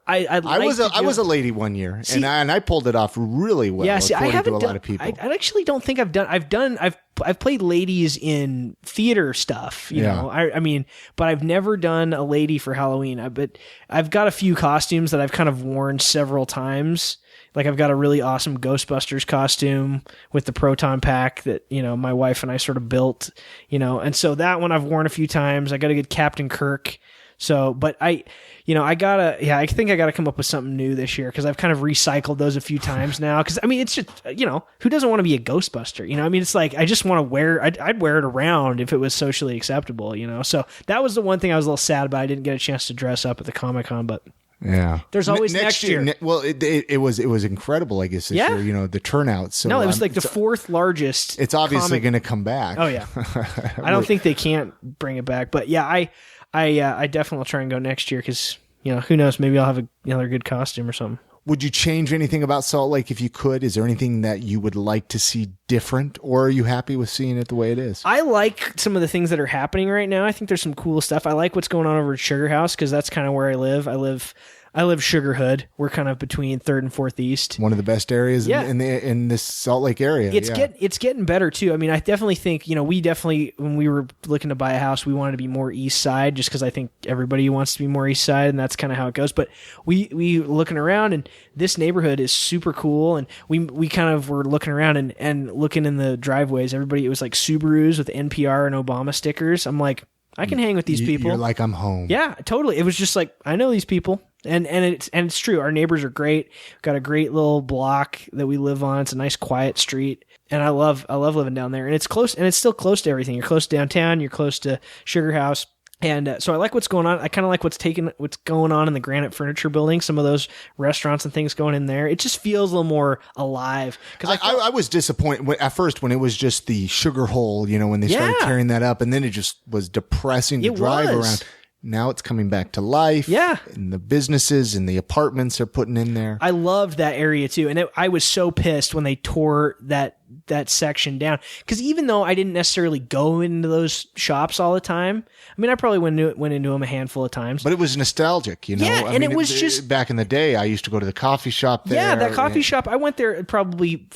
I was a lady one year, and I pulled it off really well. Yeah, see, I haven't done a lot of people. I actually don't think I've played ladies in theater stuff, you know. I mean, but I've never done a lady for Halloween. But I've got a few costumes that I've kind of worn several times. Like I've got a really awesome Ghostbusters costume with the proton pack that, my wife and I sort of built, and so that one I've worn a few times. I got a good Captain Kirk. So, but I think I gotta come up with something new this year because I've kind of recycled those a few times now. Because I mean, it's just who doesn't want to be a Ghostbuster? I mean, it's like I just want to wear. I'd wear it around if it was socially acceptable. So that was the one thing I was a little sad about. I didn't get a chance to dress up at the Comic-Con, but yeah, there's always next year. Well, it was incredible. I guess this year, the turnout. So no, it was like the fourth largest. It's obviously going to come back. Oh yeah, I don't think they can't bring it back, but yeah, I definitely will try and go next year because who knows? Maybe I'll have another good costume or something. Would you change anything about Salt Lake if you could? Is there anything that you would like to see different, or are you happy with seeing it the way it is? I like some of the things that are happening right now. I think there's some cool stuff. I like what's going on over at Sugar House because that's kind of where I live. I live Sugar Hood. We're kind of between 3rd and 4th East. One of the best areas in this Salt Lake area. It's getting better too. I mean, I definitely think, when we were looking to buy a house, we wanted to be more East Side just because I think everybody wants to be more East Side, and that's kind of how it goes. But we looking around, and this neighborhood is super cool, and we kind of were looking around and looking in the driveways. Everybody, it was like Subarus with NPR and Obama stickers. I'm like, I can hang with these people. You're like, I'm home. Yeah, totally. It was just like, I know these people. And it's true. Our neighbors are great. Got a great little block that we live on. It's a nice quiet street. And I love living down there. And it's close, and it's still close to everything. You're close to downtown, you're close to Sugar House. And so I like what's going on. I kind of like what's going on in the Granite Furniture Building. Some of those restaurants and things going in there. It just feels a little more alive. Because I was disappointed at first when it was just the sugar hole. When they started tearing that up, and then it just was depressing to drive around. Now it's coming back to life. Yeah. And the businesses and the apartments are putting in there. I loved that area too. And I was so pissed when they tore that section down. Because even though I didn't necessarily go into those shops all the time, I mean, I probably went into them a handful of times. But it was nostalgic, Yeah, I mean, it was just... Back in the day, I used to go to the coffee shop there. Yeah, that coffee shop. I went there probably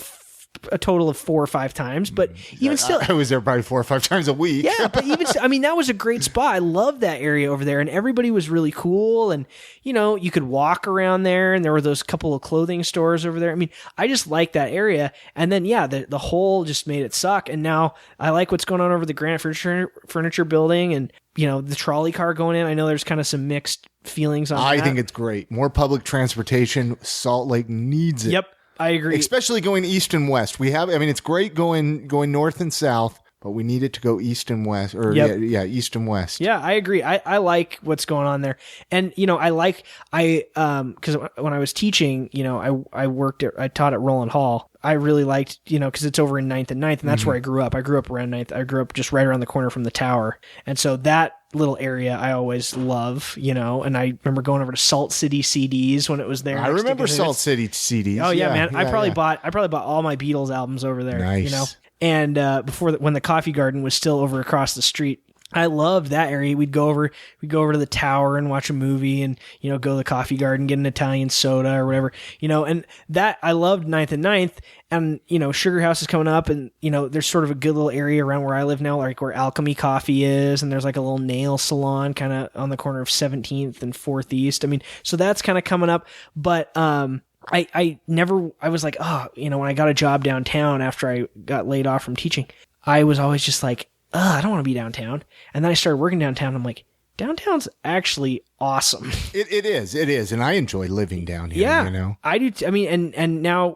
a total of 4 or 5 times, but even still, I was there probably 4 or 5 times a week. Yeah, but even still, I mean, that was a great spot. I loved that area over there, and everybody was really cool. And you could walk around there, and there were those couple of clothing stores over there. I mean, I just liked that area. And then the hole just made it suck. And now I like what's going on over the Granite Furniture Building, and the trolley car going in. I know there's kind of some mixed feelings on that. I think it's great. More public transportation. Salt Lake needs it. Yep. I agree. Especially going east and west. It's great going north and south, but we need it to go east and west, east and west. Yeah, I agree. I like what's going on there. And, because when I was teaching, I taught at Roland Hall. I really liked, because it's over in 9th and 9th, and that's where I grew up. I grew up around 9th. I grew up just right around the corner from the tower. And so that little area I always love, and I remember going over to Salt City CDs when it was there. I remember Salt City CDs. Oh yeah, man. I probably bought all my Beatles albums over there. Nice. And when the Coffee Garden was still over across the street. I loved that area. We'd go over to the tower and watch a movie, and go to the Coffee Garden, get an Italian soda or whatever, and that I loved 9th and 9th. And Sugar House is coming up, and there's sort of a good little area around where I live now, like where Alchemy Coffee is, and there's like a little nail salon kind of on the corner of 17th and 4th East. I mean, so that's kind of coming up, but I was like, when I got a job downtown after I got laid off from teaching, I was always just like, I don't want to be downtown. And then I started working downtown. I'm like, downtown's actually awesome. It is. And I enjoy living down here. Yeah, I do. I mean, and now,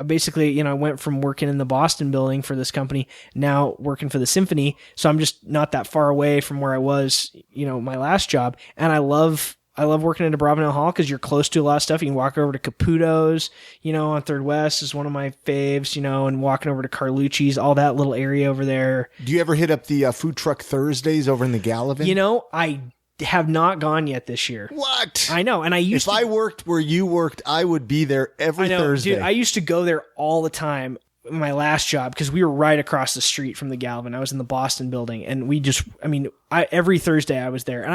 basically, I went from working in the Boston building for this company, now working for the Symphony. So I'm just not that far away from where I was, my last job. And I love working into Bravenel Hall because you're close to a lot of stuff. You can walk over to Caputo's, on 3rd West is one of my faves, and walking over to Carlucci's, all that little area over there. Do you ever hit up the Food Truck Thursdays over in the Gallivan? I have not gone yet this year. What? I know. And if I worked where you worked, I would be there every Thursday. Dude, I used to go there all the time. My last job, because we were right across the street from the Gallivan. I was in the Boston building, and every Thursday I was there, and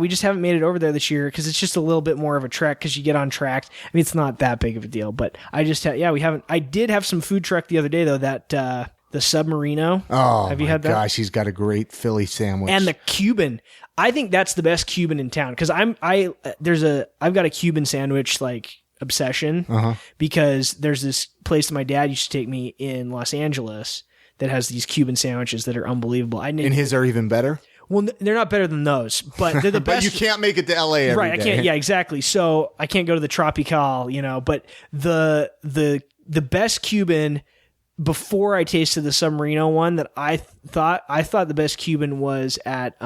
we just haven't made it over there this year because it's just a little bit more of a trek because you get on track. I mean, it's not that big of a deal, but we haven't. I did have some food truck the other day though, that the Submarino. Oh, have you had that? Gosh, he's got a great Philly sandwich. And the Cuban. I think that's the best Cuban in town because I've got a Cuban sandwich obsession because there's this place that my dad used to take me in Los Angeles that has these Cuban sandwiches that are unbelievable. And his are even better? Well, they're not better than those, but they're the best. But you can't make it to LA every right, day. I can't. Yeah, exactly. So I can't go to the Tropical, but the best Cuban before I tasted the Submarino one that I thought the best Cuban was at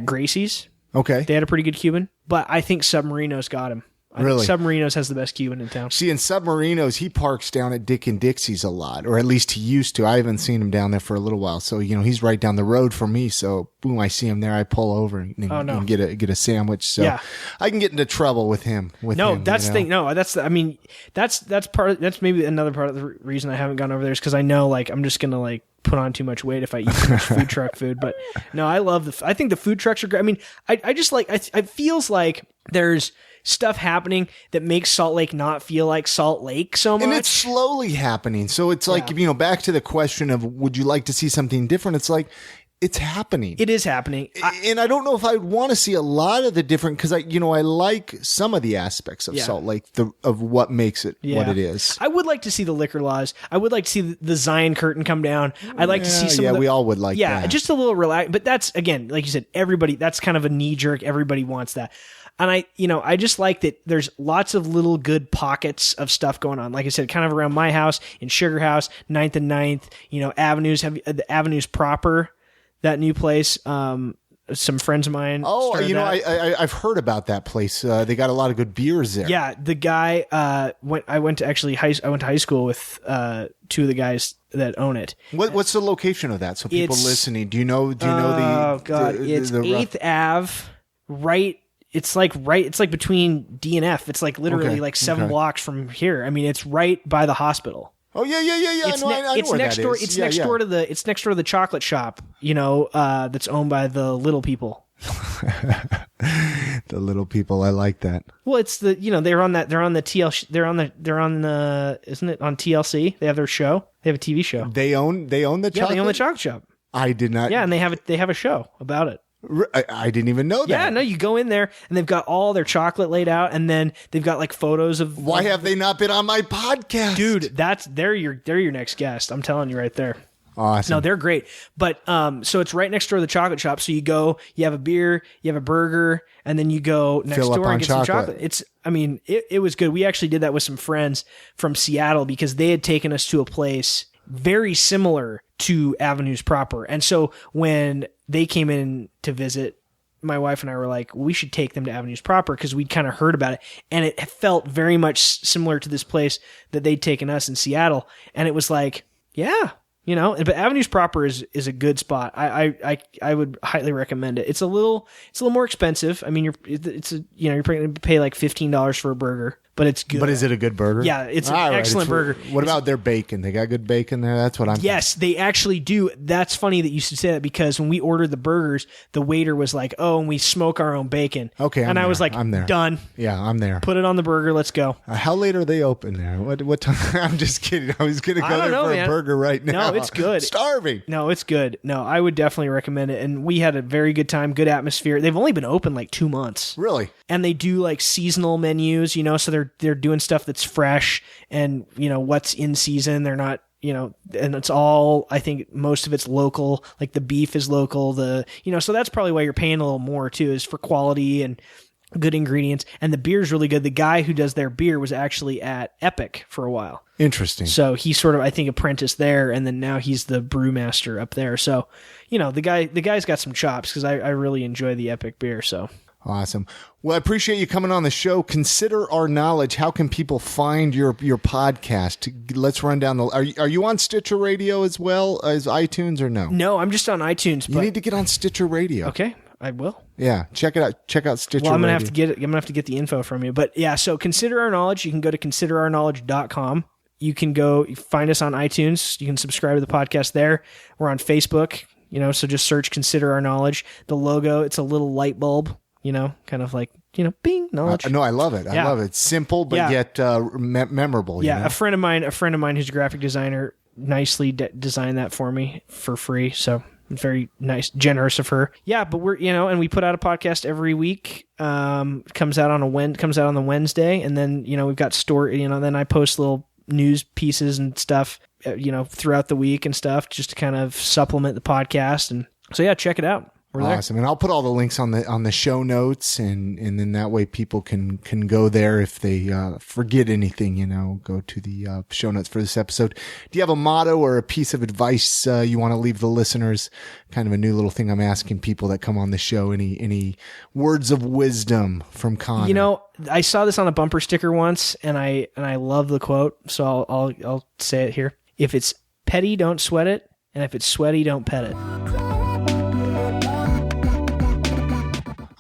Gracie's. Okay. They had a pretty good Cuban, but I think Submarino's got him. I think Submarinos has the best Cuban in town. See, in Submarinos, he parks down at Dick and Dixie's a lot, or at least he used to. I haven't seen him down there for a little while. So, he's right down the road from me. So, boom, I see him there. I pull over and get a sandwich. So, I can get into trouble with him. That's the thing. No, that's maybe another part of the reason I haven't gone over there is because I know, like, I'm just going to, like, put on too much weight if I eat too much food truck food. But no, I think the food trucks are great. I mean, I just like, it feels like there's stuff happening that makes Salt Lake not feel like Salt Lake so much. And it's slowly happening. So it's like, back to the question of would you like to see something different? It's like, it's happening. It is happening. And I don't know if I would want to see a lot of the different, because I like some of the aspects of Salt Lake, of what makes it what it is. I would like to see the liquor laws. I would like to see the Zion curtain come down. I'd like to see some of the, we all would like that. Yeah, just a little relax. But that's, again, like you said, everybody, that's kind of a knee jerk. Everybody wants that. And I just like that there's lots of little good pockets of stuff going on. Like I said, kind of around my house, in Sugar House, 9th and 9th, Avenues, the Avenues proper, that new place. Some friends of mine. Oh, I've heard about that place. They got a lot of good beers there. Yeah, the guy I went to high school with two of the guys that own it. What's the location of that? So people listening, do you know the? Oh God, it's 8th Ave, right. It's like between D and F. It's like literally like 7 blocks from here. I mean, it's right by the hospital. Oh yeah. It's next door. It's next door to the chocolate shop. That's owned by the little people. The little people. I like that. Well, it's the they're on the isn't it on TLC? They have their show. They have a TV show. They own the chocolate. Yeah, they own the chocolate shop. I did not. Yeah, and they have a show about it. I didn't even know that. Yeah, no, you go in there and they've got all their chocolate laid out, and then they've got like photos of. Why have they not been on my podcast, dude? They're your next guest. I'm telling you right there. Awesome. No, they're great. But so it's right next door to the chocolate shop. So you go, you have a beer, you have a burger, and then you go next door and get some chocolate. It was good. We actually did that with some friends from Seattle because they had taken us to a place very similar to Avenues proper. And so when they came in to visit, my wife and I were like, we should take them to Avenues proper because we'd kind of heard about it. And it felt very much similar to this place that they'd taken us in Seattle. And it was like, yeah, but Avenues proper is a good spot. I would highly recommend it. It's a little more expensive. I mean, you're probably going to pay like $15 for a burger, but it's good. But is it a good burger? Yeah, it's an excellent burger. What about their bacon? They got good bacon there? That's what I'm Yes, they actually do. That's funny that you should say that because when we ordered the burgers, the waiter was like, "Oh, and we smoke our own bacon." Okay, I was like, I'm there. Done. Yeah, I'm there. Put it on the burger. Let's go. How late are they open there? What time? I'm just kidding. I was going to go there for a burger right now. No, it's good. Starving. No, it's good. No, I would definitely recommend it. And we had a very good time, good atmosphere. They've only been open like 2 months. Really? And they do like seasonal menus, so they're doing stuff that's fresh and, what's in season. They're not, and it's all, I think most of it's local, like the beef is local, so that's probably why you're paying a little more too, is for quality and good ingredients. And the beer's really good. The guy who does their beer was actually at Epic for a while. Interesting. So he sort of, I think, apprenticed there, and then now he's the brewmaster up there. So, the guy's got some chops because I really enjoy the Epic beer. So awesome. Well, I appreciate you coming on the show. Consider Our Knowledge. How can people find your podcast? Let's run down the. Are you on Stitcher Radio as well as iTunes or no? No, I'm just on iTunes. You need to get on Stitcher Radio. Okay, I will. Yeah, check it out. Check out Stitcher. Well, I'm gonna Radio. have to get the info from you. But yeah, so Consider Our Knowledge. You can go to considerourknowledge.com. You can go find us on iTunes. You can subscribe to the podcast there. We're on Facebook. So just search Consider Our Knowledge. The logo, it's a little light bulb. Kind of like, bing, knowledge. No, I love it. I love it. Simple, but yet memorable. Yeah, a friend of mine who's a graphic designer nicely designed that for me for free. So very nice, generous of her. Yeah, but we're, and we put out a podcast every week. Comes out on the Wednesday, and then, we've got then I post little news pieces and stuff, throughout the week and stuff, just to kind of supplement the podcast. And so, yeah, check it out. We're there. Awesome. And I'll put all the links on the show notes, and then that way people can go there if they forget anything, go to the show notes for this episode. Do you have a motto or a piece of advice you want to leave the listeners? Kind of a new little thing I'm asking people that come on the show. Any words of wisdom from Conor? I saw this on a bumper sticker once, and I love the quote, so I'll say it here. If it's petty, don't sweat it, and if it's sweaty, don't pet it.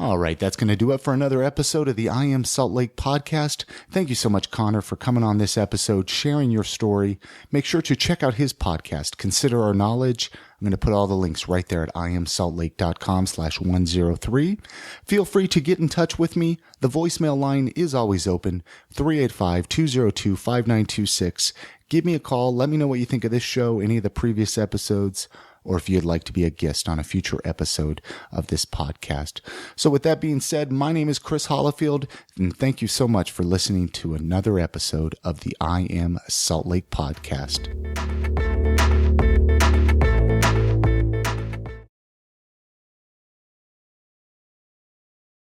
All right, that's going to do it for another episode of the I Am Salt Lake podcast. Thank you so much, Conor, for coming on this episode, sharing your story. Make sure to check out his podcast, Consider Our Knowledge. I'm going to put all the links right there at iamsaltlake.com/103. Feel free to get in touch with me. The voicemail line is always open, 385-202-5926. Give me a call. Let me know what you think of this show, any of the previous episodes, or if you'd like to be a guest on a future episode of this podcast. So with that being said, my name is Chris Hollifield, and thank you so much for listening to another episode of the I Am Salt Lake podcast.